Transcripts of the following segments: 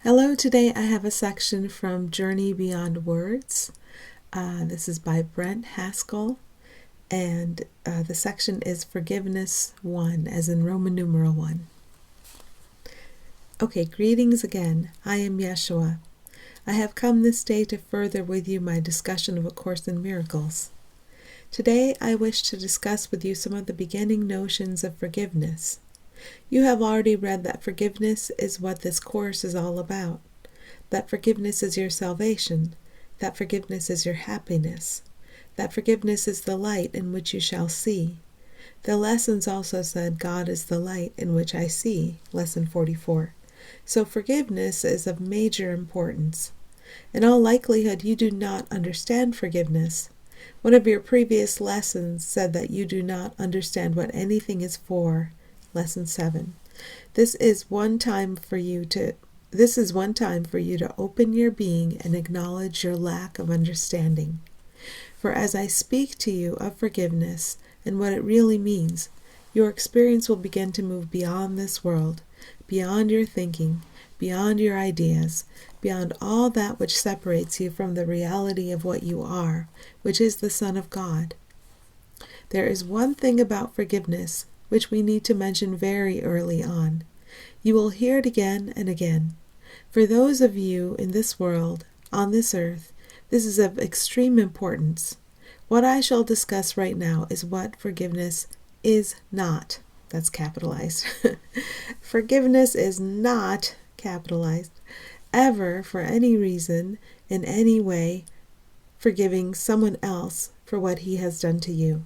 Hello, today I have a section from Journey Beyond Words. This is by Brent, Haskell, and the section is Forgiveness 1, as in Roman numeral 1. Okay, greetings again. I am Jeshua. I have come this day to further with you my discussion of A Course in Miracles. Today I wish to discuss with you some of the beginning notions of forgiveness. You have already read that forgiveness is what this course is all about, that forgiveness is your salvation, that forgiveness is your happiness, that forgiveness is the light in which you shall see. The lessons also said, God is the light in which I see, lesson 44. So forgiveness is of major importance. In all likelihood, you do not understand forgiveness. One of your previous lessons said that you do not understand what anything is for. Lesson 7. This is one time for you to open your being and acknowledge your lack of understanding. For as I speak to you of forgiveness and what it really means, your experience will begin to move beyond this world, beyond your thinking, beyond your ideas, beyond all that which separates you from the reality of what you are, which is the Son of God. There is one thing about forgiveness which we need to mention very early on. You will hear it again and again. For those of you in this world, on this earth, this is of extreme importance. What I shall discuss right now is what forgiveness is not. That's capitalized. Forgiveness is not, capitalized, ever for any reason, in any way, forgiving someone else for what he has done to you.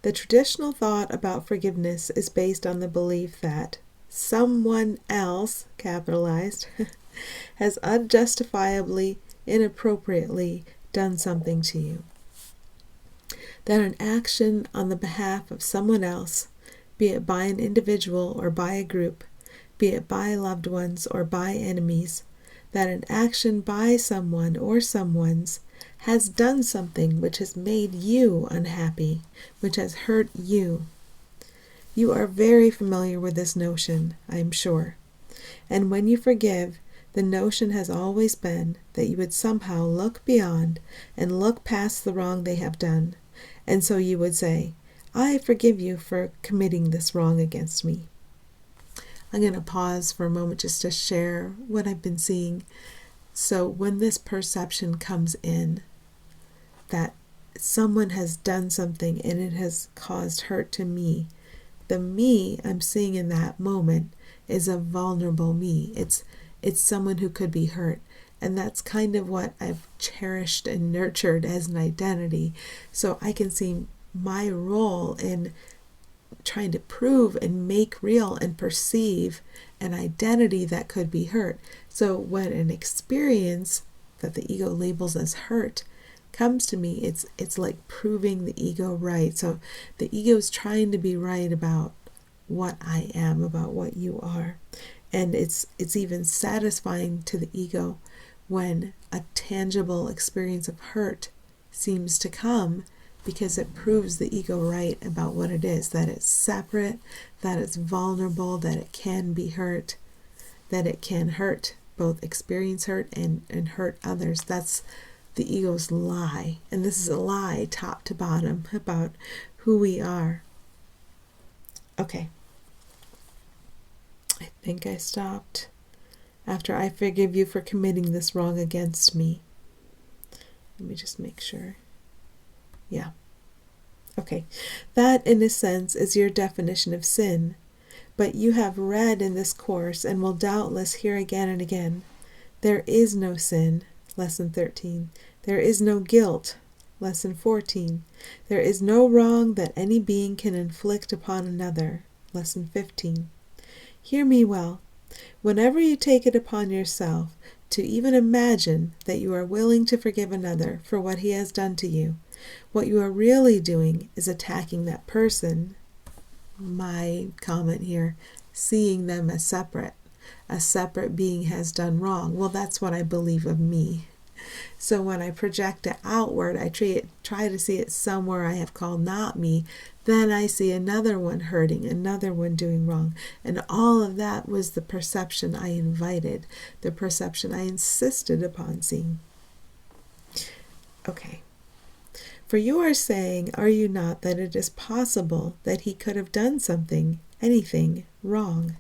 The traditional thought about forgiveness is based on the belief that someone else, capitalized, has unjustifiably, inappropriately done something to you. That an action on the behalf of someone else, be it by an individual or by a group, be it by loved ones or by enemies, that an action by someone or someone's has done something which has made you unhappy, which has hurt you. You are very familiar with this notion, I am sure. And when you forgive, the notion has always been that you would somehow look beyond and look past the wrong they have done. And so you would say, I forgive you for committing this wrong against me. I'm going to pause for a moment just to share what I've been seeing. So when this perception comes in, that someone has done something and it has caused hurt to me, the me I'm seeing in that moment is a vulnerable me. It's someone who could be hurt. And that's kind of what I've cherished and nurtured as an identity. So I can see my role in trying to prove and make real and perceive an identity that could be hurt. So when an experience that the ego labels as hurt comes to me, it's like proving the ego right. So the ego is trying to be right about what I am, about what you are. And it's even satisfying to the ego when a tangible experience of hurt seems to come, because it proves the ego right about what it is, that it's separate, that it's vulnerable, that it can be hurt, that it can hurt, both experience hurt and hurt others. That's the ego's lie. And this is a lie top to bottom about who we are. Okay. I think I stopped after I forgive you for committing this wrong against me. Let me just make sure. Yeah. Okay. That, in a sense, is your definition of sin. But you have read in this course, and will doubtless hear again and again, there is no sin, lesson 13. There is no guilt, lesson 14. There is no wrong that any being can inflict upon another, lesson 15. Hear me well. Whenever you take it upon yourself to even imagine that you are willing to forgive another for what he has done to you, what you are really doing is attacking that person. My comment here, seeing them as separate. A separate being has done wrong. Well, that's what I believe of me. So when I project it outward, I try to see it somewhere I have called not me. Then I see another one hurting, another one doing wrong. And all of that was the perception I invited, the perception I insisted upon seeing. Okay. For you are saying, are you not, that it is possible that he could have done something, anything, wrong?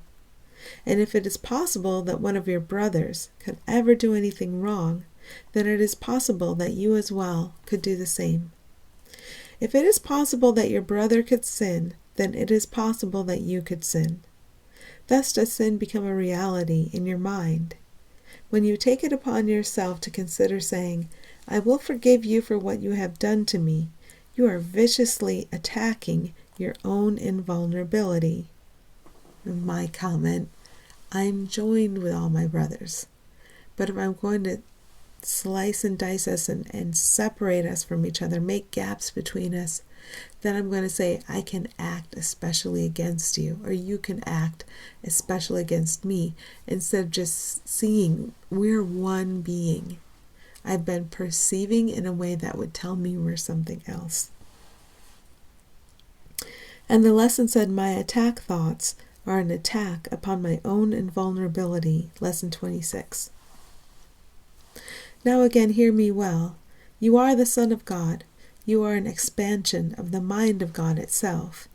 And if it is possible that one of your brothers could ever do anything wrong, then it is possible that you as well could do the same. If it is possible that your brother could sin, then it is possible that you could sin. Thus does sin become a reality in your mind. When you take it upon yourself to consider saying, I will forgive you for what you have done to me, you are viciously attacking your own invulnerability. And my comment, I'm joined with all my brothers. But if I'm going to slice and dice us and separate us from each other, make gaps between us, then I'm going to say, I can act especially against you, or you can act especially against me, instead of just seeing we're one being. I've been perceiving in a way that would tell me we're something else. And the lesson said, my attack thoughts are an attack upon my own invulnerability. Lesson 26. Now again, hear me well. You are the Son of God. You are an expansion of the mind of God itself.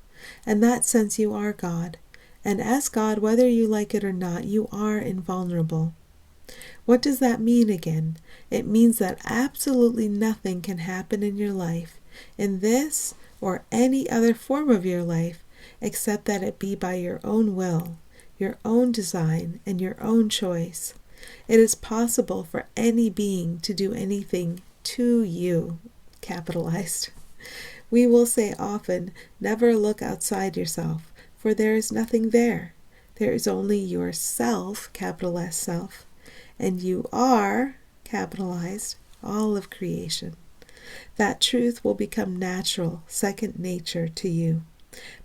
In that sense, you are God. And as God, whether you like it or not, you are invulnerable. What does that mean again? It means that absolutely nothing can happen in your life, in this or any other form of your life, except that it be by your own will, your own design, and your own choice. It is possible for any being to do anything to you, capitalized. We will say often, never look outside yourself, for there is nothing there. There is only yourself, capital S self, and you are, capitalized, all of creation. That truth will become natural, second nature to you.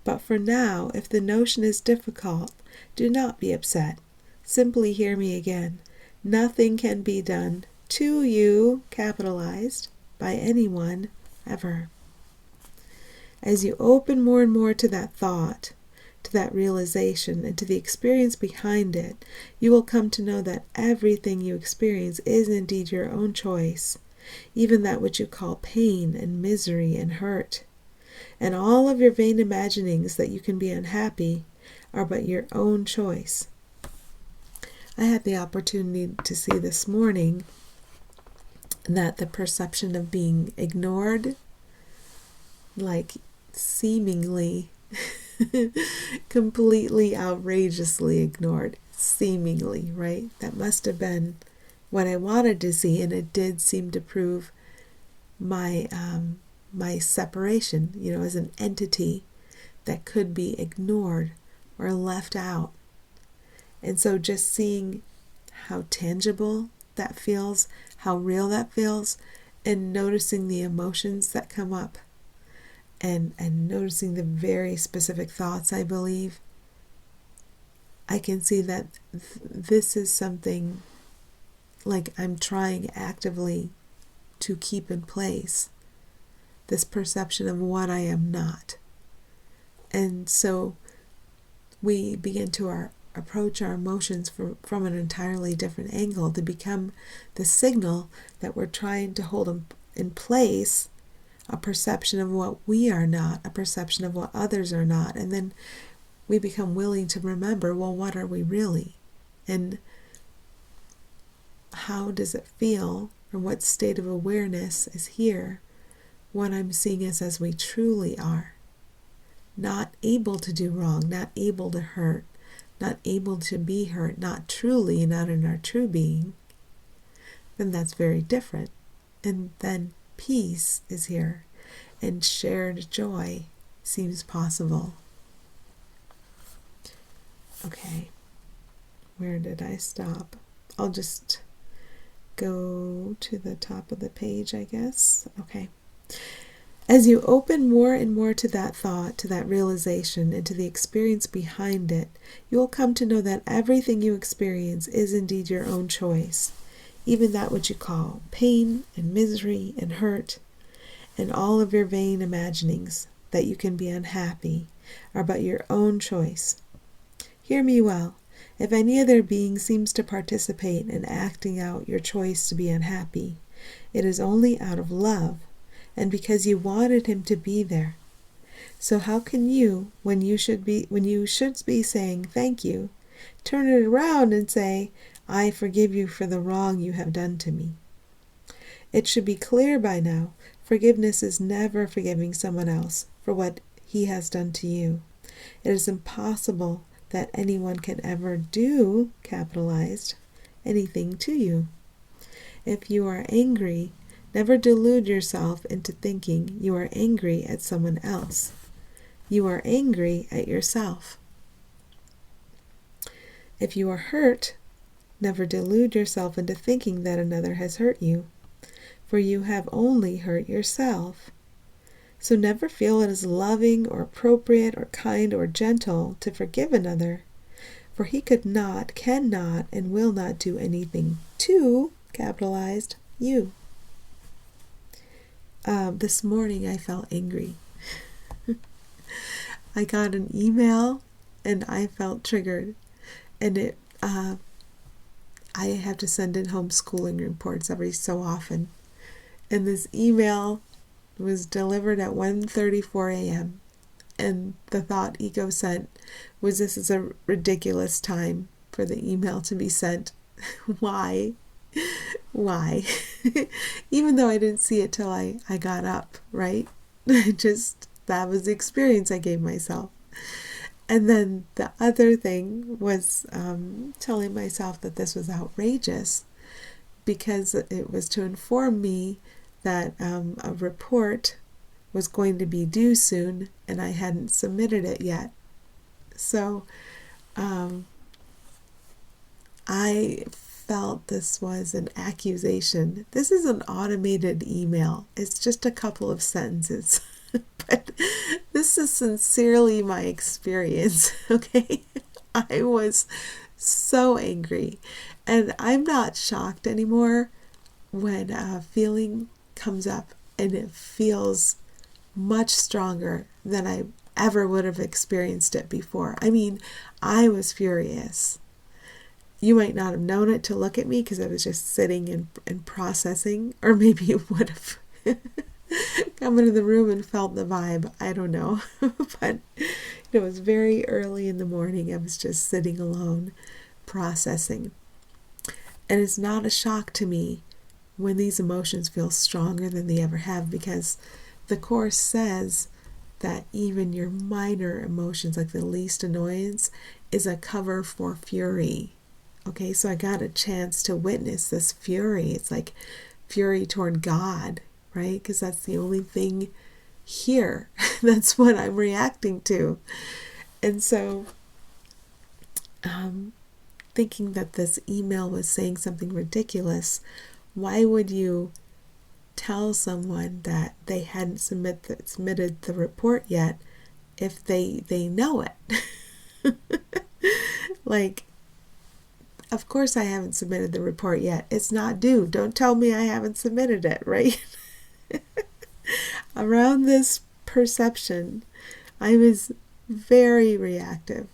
But for now, if the notion is difficult, do not be upset. Simply hear me again. Nothing can be done to you, capitalized, by anyone, ever. As you open more and more to that thought, to that realization, and to the experience behind it, you will come to know that everything you experience is indeed your own choice, even that which you call pain and misery and hurt. And all of your vain imaginings that you can be unhappy are but your own choice. I had the opportunity to see this morning that the perception of being ignored, like seemingly completely outrageously ignored, seemingly, right? That must have been what I wanted to see, and it did seem to prove my my separation, as an entity that could be ignored or left out. And so just seeing how tangible that feels, how real that feels, and noticing the emotions that come up, and noticing the very specific thoughts, I believe, I can see that this is something like I'm trying actively to keep in place, this perception of what I am not. And so we begin to approach our emotions from an entirely different angle, to become the signal that we're trying to hold in place, a perception of what we are not, a perception of what others are not. And then we become willing to remember, well, what are we really? And how does it feel, or what state of awareness is here when I'm seeing us as we truly are? Not able to do wrong, not able to hurt, not able to be hurt, not truly, not in our true being. Then that's very different. And then peace is here, and shared joy seems possible. Okay, where did I stop? I'll just go to the top of the page, I guess. Okay. As you open more and more to that thought, to that realization, and to the experience behind it, you will come to know that everything you experience is indeed your own choice, even that which you call pain and misery and hurt, and all of your vain imaginings. that you can be unhappy are but your own choice. Hear me well. If any other being seems to participate in acting out your choice to be unhappy, it is only out of love, and because you wanted him to be there. So how can you, when you should be saying thank you, turn it around and say, I forgive you for the wrong you have done to me? It should be clear by now, forgiveness is never forgiving someone else for what he has done to you. It is impossible that anyone can ever do, capitalized, anything to you. If you are angry, never delude yourself into thinking you are angry at someone else. You are angry at yourself. If you are hurt, never delude yourself into thinking that another has hurt you, for you have only hurt yourself. So never feel it is loving or appropriate or kind or gentle to forgive another, for he could not, cannot, and will not do anything to, capitalized, you. This morning I felt angry. I got an email and I felt triggered, and I have to send in homeschooling reports every so often, and this email was delivered at 1:34 a.m. and the thought ego sent was, this is a ridiculous time for the email to be sent. Why? Even though I didn't see it till I got up, right? That was the experience I gave myself. And then the other thing was telling myself that this was outrageous, because it was to inform me that a report was going to be due soon and I hadn't submitted it yet. So I felt this was an accusation. This is an automated email. It's just a couple of sentences. But this is sincerely my experience, okay? I was so angry. And I'm not shocked anymore when a feeling comes up and it feels much stronger than I ever would have experienced it before. I mean, I was furious. You might not have known it to look at me because I was just sitting and processing, or maybe you would have come into the room and felt the vibe. I don't know. But it was very early in the morning. I was just sitting alone, processing. And it's not a shock to me when these emotions feel stronger than they ever have, because the Course says that even your minor emotions, like the least annoyance, is a cover for fury. Okay, so I got a chance to witness this fury. It's like fury toward God, right? Because that's the only thing here. That's what I'm reacting to. And so, thinking that this email was saying something ridiculous, why would you tell someone that they hadn't submitted the report yet if they know it? Like, of course I haven't submitted the report yet. It's not due. Don't tell me I haven't submitted it, right? Around this perception, I was very reactive.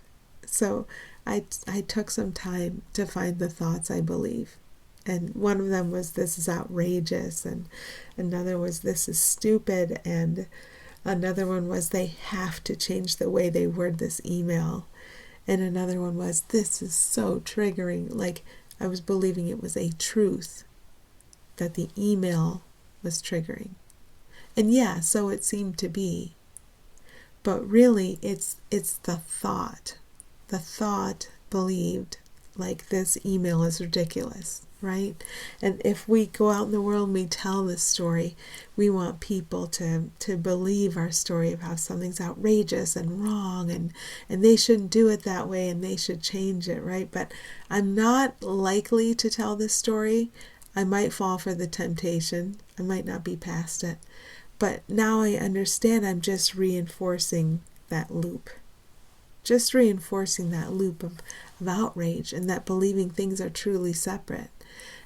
So I took some time to find the thoughts I believe. And one of them was, this is outrageous. And another was, this is stupid. And another one was, they have to change the way they word this email. And another one was, this is so triggering. Like, I was believing it was a truth that the email was triggering. And yeah, so it seemed to be. But really, it's the thought. The thought believed, like, this email is ridiculous, right? And if we go out in the world and we tell this story, we want people to believe our story of how something's outrageous and wrong, and they shouldn't do it that way and they should change it, right? But I'm not likely to tell this story. I might fall for the temptation. I might not be past it. But now I understand I'm just reinforcing that loop. Just reinforcing that loop of outrage, and that believing things are truly separate,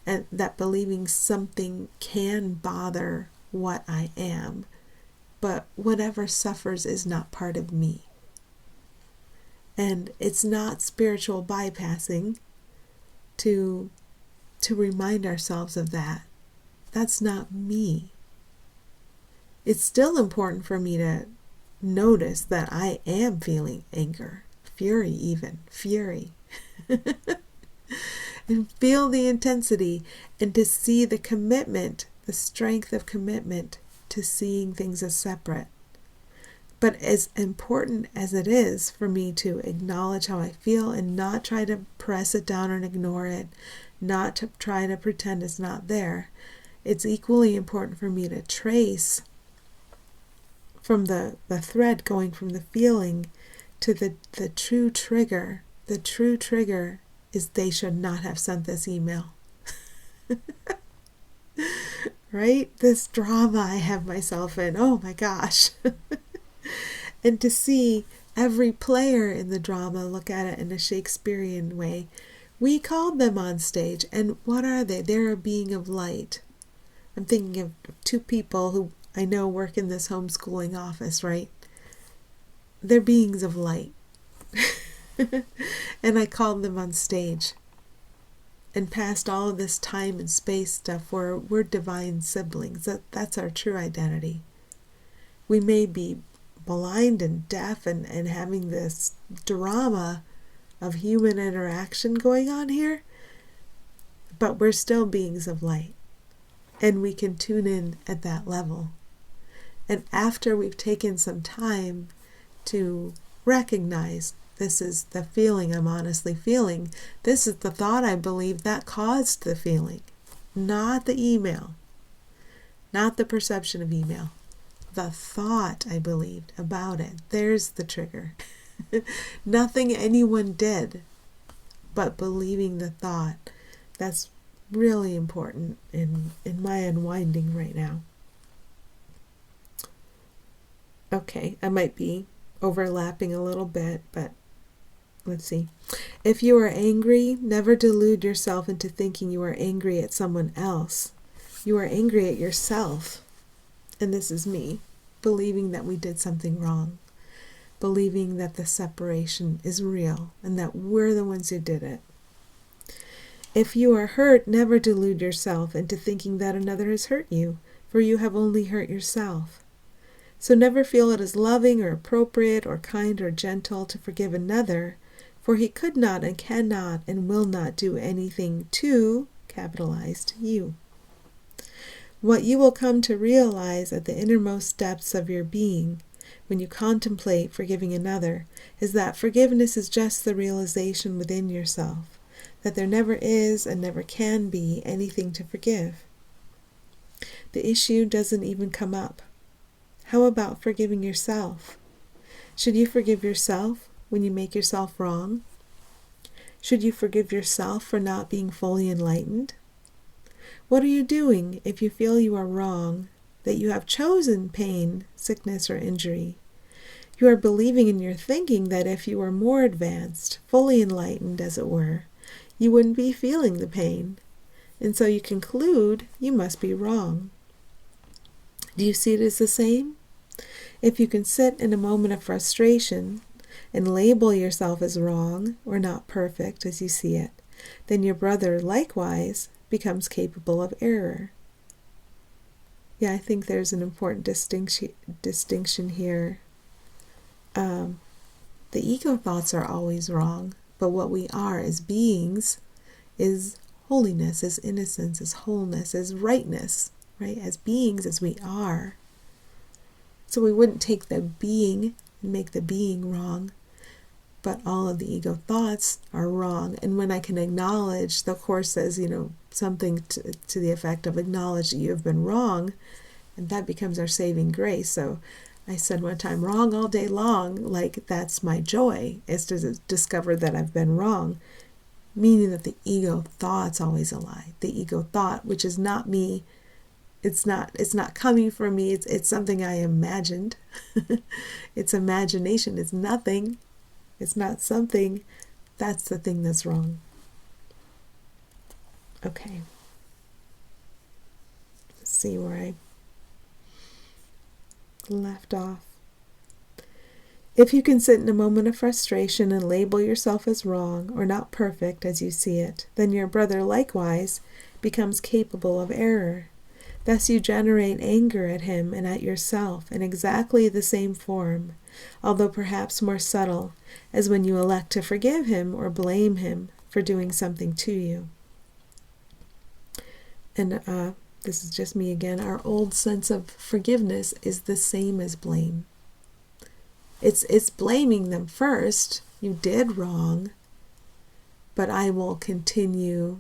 and that believing something can bother what I am but whatever suffers is not part of me. And it's not spiritual bypassing to remind ourselves of that. That's not me. It's still important for me to notice that I am feeling anger, fury, and feel the intensity, and to see the commitment, the strength of commitment to seeing things as separate. But as important as it is for me to acknowledge how I feel and not try to press it down and ignore it, not to try to pretend it's not there, it's equally important for me to trace from the thread going from the feeling to the true trigger. The true trigger is they should not have sent this email. Right? This drama I have myself in. Oh my gosh. And to see every player in the drama look at it in a Shakespearean way. We called them on stage, and what are they? They're a being of light. I'm thinking of two people who I know work in this homeschooling office, right? They're beings of light. And I called them on stage and past all of this time and space stuff where we're divine siblings. That's our true identity. We may be blind and deaf and having this drama of human interaction going on here, but we're still beings of light. And we can tune in at that level. And after we've taken some time to recognize this is the feeling I'm honestly feeling, this is the thought I believe that caused the feeling, not the email, not the perception of email, the thought I believed about it. There's the trigger. Nothing anyone did, but believing the thought. That's really important in my unwinding right now. Okay, I might be overlapping a little bit, but let's see. If you are angry, never delude yourself into thinking you are angry at someone else. You are angry at yourself. And this is me, believing that we did something wrong, believing that the separation is real and that we're the ones who did it. If you are hurt, never delude yourself into thinking that another has hurt you, for you have only hurt yourself. So never feel it as loving or appropriate or kind or gentle to forgive another, for he could not and cannot and will not do anything to, capitalized, you. What you will come to realize at the innermost depths of your being, when you contemplate forgiving another, is that forgiveness is just the realization within yourself, that there never is and never can be anything to forgive. The issue doesn't even come up. How about forgiving yourself? Should you forgive yourself when you make yourself wrong? Should you forgive yourself for not being fully enlightened? What are you doing if you feel you are wrong, that you have chosen pain, sickness, or injury? You are believing in your thinking that if you were more advanced, fully enlightened, as it were, you wouldn't be feeling the pain. And so you conclude you must be wrong. Do you see it as the same? If you can sit in a moment of frustration and label yourself as wrong or not perfect as you see it, then your brother likewise becomes capable of error. Yeah, I think there's an important distinction here. The ego thoughts are always wrong, but what we are as beings is holiness, is innocence, is wholeness, is rightness, right? As beings as we are. So we wouldn't take the being and make the being wrong, but all of the ego thoughts are wrong. And when I can acknowledge, the Course says, something to the effect of acknowledge that you have been wrong, and that becomes our saving grace. So I said one time, wrong all day long, like that's my joy, is to discover that I've been wrong, meaning that the ego thought's always a lie. The ego thought, which is not me, it's not coming from me, it's something I imagined. It's imagination, it's nothing. It's not something. That's the thing that's wrong. Okay. Let's see where left off. If you can sit in a moment of frustration and label yourself as wrong or not perfect as you see it, then your brother likewise becomes capable of error. Thus you generate anger at him and at yourself in exactly the same form, although perhaps more subtle, as when you elect to forgive him or blame him for doing something to you. And this is just me again. Our old sense of forgiveness is the same as blame. It's blaming them first. You did wrong, but I will continue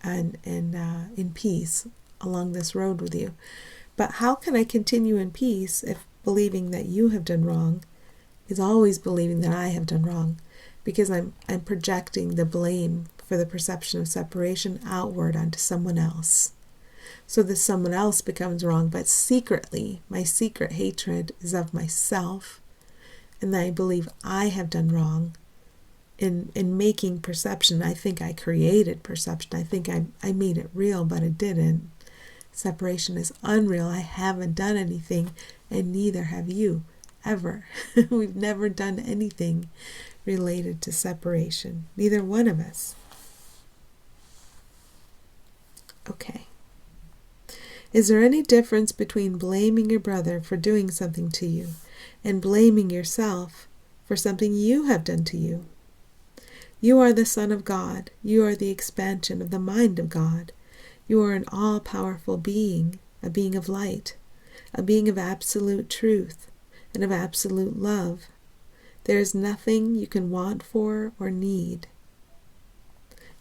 and in peace along this road with you. But how can I continue in peace if believing that you have done wrong is always believing that I have done wrong? Because I'm projecting the blame for the perception of separation outward onto someone else. So this someone else becomes wrong, but secretly, my secret hatred is of myself, and I believe I have done wrong. In making perception, I think I created perception. I think I made it real, but it didn't. Separation is unreal. I haven't done anything, and neither have you, ever. We've never done anything related to separation. Neither one of us. Okay. Is there any difference between blaming your brother for doing something to you and blaming yourself for something you have done to you? You are the Son of God. You are the expansion of the mind of God. You are an all-powerful being, a being of light, a being of absolute truth and of absolute love. There is nothing you can want for or need.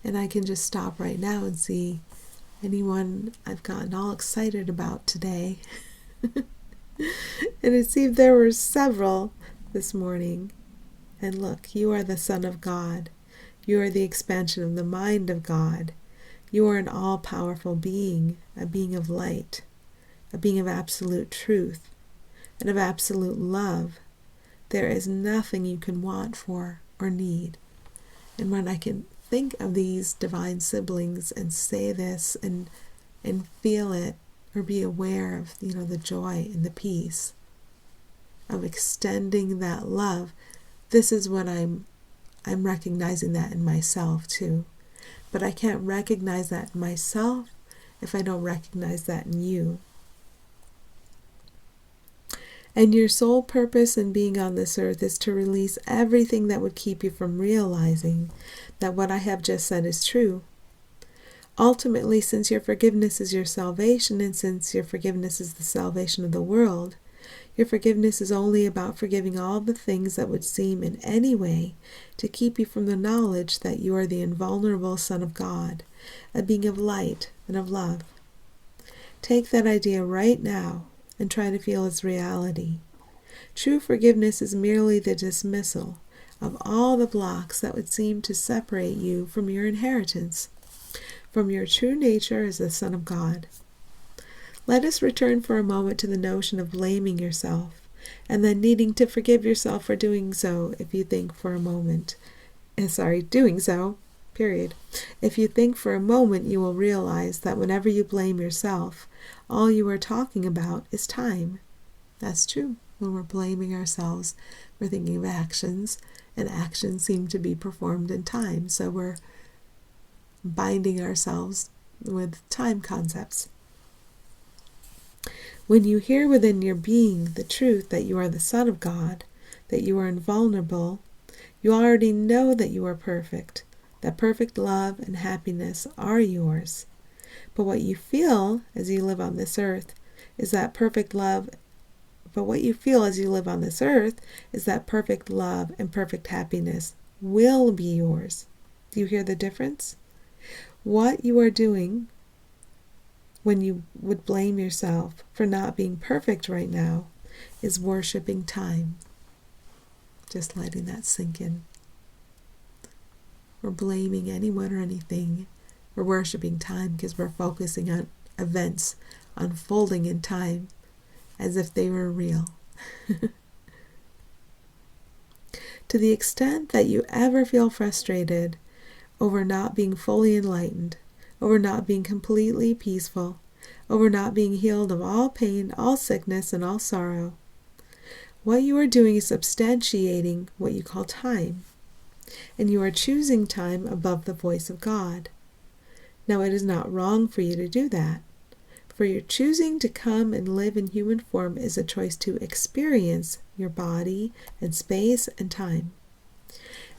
And I can just stop right now and see anyone I've gotten all excited about today. And it seemed there were several this morning. And look, you are the Son of God. You are the expansion of the mind of God. You are an all-powerful being, a being of light, a being of absolute truth, and of absolute love. There is nothing you can want for or need. And when I can think of these divine siblings and say this and feel it, or be aware of, the joy and the peace of extending that love, this is what I'm recognizing that in myself too. But I can't recognize that in myself if I don't recognize that in you. And your sole purpose in being on this earth is to release everything that would keep you from realizing that what I have just said is true. Ultimately, since your forgiveness is your salvation, and since your forgiveness is the salvation of the world, your forgiveness is only about forgiving all the things that would seem in any way to keep you from the knowledge that you are the invulnerable Son of God, a being of light and of love. Take that idea right now and try to feel its reality. True forgiveness is merely the dismissal of all the blocks that would seem to separate you from your inheritance, from your true nature as the Son of God. Let us return for a moment to the notion of blaming yourself, and then needing to forgive yourself for doing so if you think for a moment. Doing so, period. If you think for a moment, you will realize that whenever you blame yourself, all you are talking about is time. That's true. When we're blaming ourselves, we're thinking of actions, and actions seem to be performed in time. So we're binding ourselves with time concepts. When you hear within your being the truth that you are the Son of God, that you are invulnerable, you already know that you are perfect, that perfect love and happiness are yours. But what you feel as you live on this earth is that perfect love and perfect happiness will be yours. Do you hear the difference? What you are doing when you would blame yourself for not being perfect right now is worshiping time. Just letting that sink in. We're blaming anyone or anything. We're worshiping time because we're focusing on events unfolding in time as if they were real. To the extent that you ever feel frustrated over not being fully enlightened, over not being completely peaceful, over not being healed of all pain, all sickness, and all sorrow, What you are doing is substantiating what you call time, and you are choosing time above the voice of God. Now, it is not wrong for you to do that, for your choosing to come and live in human form is a choice to experience your body and space and time.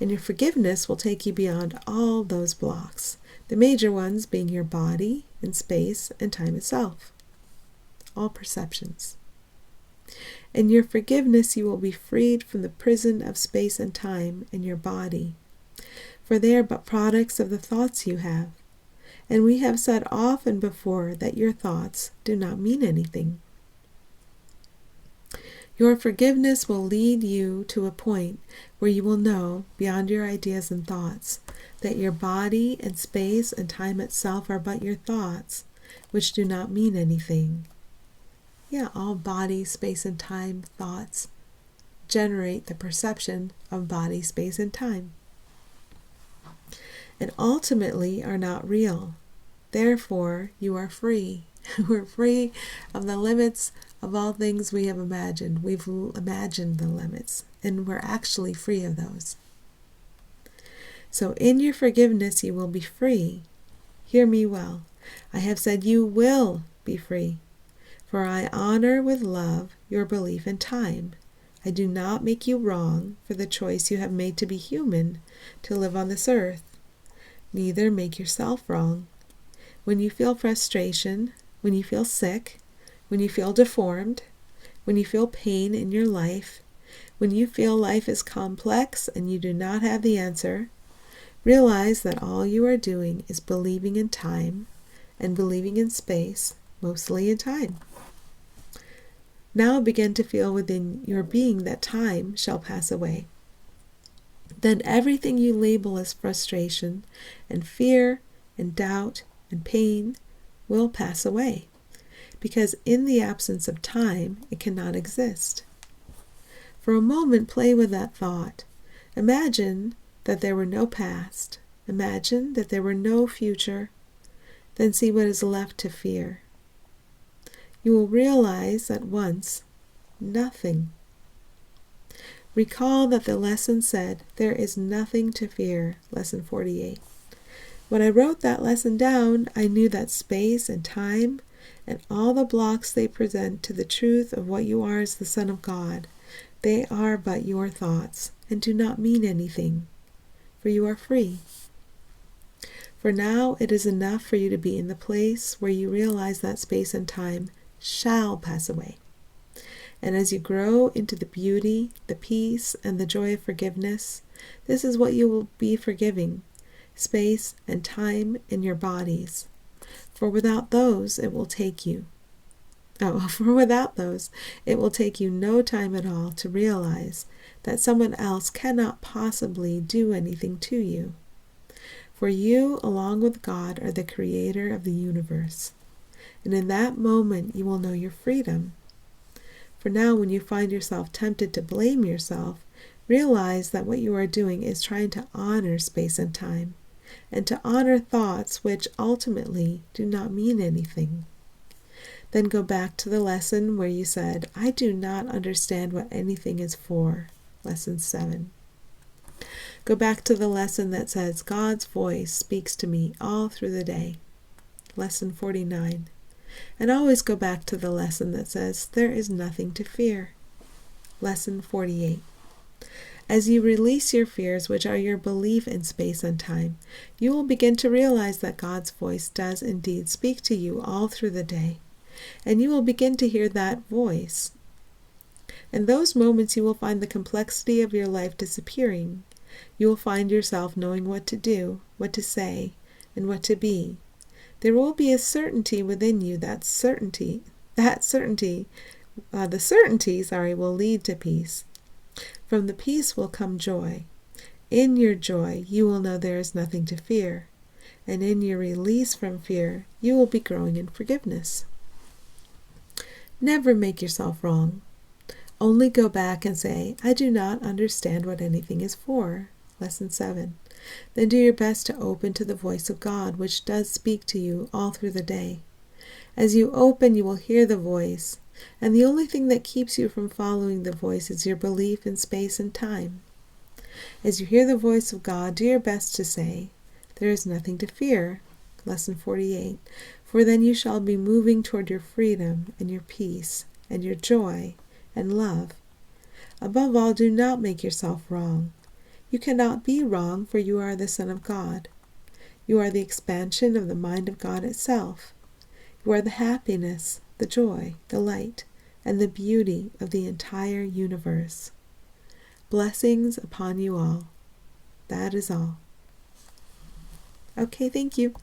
And your forgiveness will take you beyond all those blocks, the major ones being your body and space and time itself, all perceptions. In your forgiveness, you will be freed from the prison of space and time in your body, for they are but products of the thoughts you have. And we have said often before that your thoughts do not mean anything. Your forgiveness will lead you to a point where you will know, beyond your ideas and thoughts, that your body and space and time itself are but your thoughts, which do not mean anything. Yeah, all body, space, and time thoughts generate the perception of body, space, and time, and ultimately are not real. Therefore, you are free. We're free of the limits of all things we have imagined. We've imagined the limits, and we're actually free of those. So in your forgiveness, you will be free. Hear me well. I have said you will be free. For I honor with love your belief in time. I do not make you wrong for the choice you have made to be human, to live on this earth. Neither make yourself wrong. When you feel frustration, when you feel sick, when you feel deformed, when you feel pain in your life, when you feel life is complex and you do not have the answer, realize that all you are doing is believing in time and believing in space, mostly in time. Now begin to feel within your being that time shall pass away. Then everything you label as frustration and fear and doubt and pain will pass away, because in the absence of time, it cannot exist. For a moment, play with that thought. Imagine that there were no past. Imagine that there were no future. Then see what is left to fear. You will realize at once nothing. Recall that the lesson said, there is nothing to fear, lesson 48. When I wrote that lesson down, I knew that space and time and all the blocks they present to the truth of what you are as the Son of God, they are but your thoughts and do not mean anything, for you are free. For now it is enough for you to be in the place where you realize that space and time shall pass away. And as you grow into the beauty, the peace, and the joy of forgiveness, this is what you will be forgiving: space and time in your bodies. For without those, it will take you no time at all to realize that someone else cannot possibly do anything to you. For you, along with God, are the creator of the universe. And in that moment, you will know your freedom. For now, when you find yourself tempted to blame yourself, realize that what you are doing is trying to honor space and time, and to honor thoughts which ultimately do not mean anything. Then go back to the lesson where you said, I do not understand what anything is for, lesson 7. Go back to the lesson that says, God's voice speaks to me all through the day, lesson 49. And always go back to the lesson that says, there is nothing to fear, lesson 48. As you release your fears, which are your belief in space and time, you will begin to realize that God's voice does indeed speak to you all through the day, and you will begin to hear that voice. In those moments, you will find the complexity of your life disappearing. You will find yourself knowing what to do, what to say, and what to be. There will be a certainty within you. The certainty will lead to peace. From the peace will come joy. In your joy, you will know there is nothing to fear. And in your release from fear, you will be growing in forgiveness. Never make yourself wrong. Only go back and say, I do not understand what anything is for. Lesson 7. Then do your best to open to the voice of God, which does speak to you all through the day. As you open, you will hear the voice. And the only thing that keeps you from following the voice is your belief in space and time. As you hear the voice of God, do your best to say, "There is nothing to fear." Lesson 48. For then you shall be moving toward your freedom and your peace and your joy and love. Above all, do not make yourself wrong. You cannot be wrong, for you are the Son of God. You are the expansion of the mind of God itself. You are the happiness, the joy, the light, and the beauty of the entire universe. Blessings upon you all. That is all. Okay, thank you.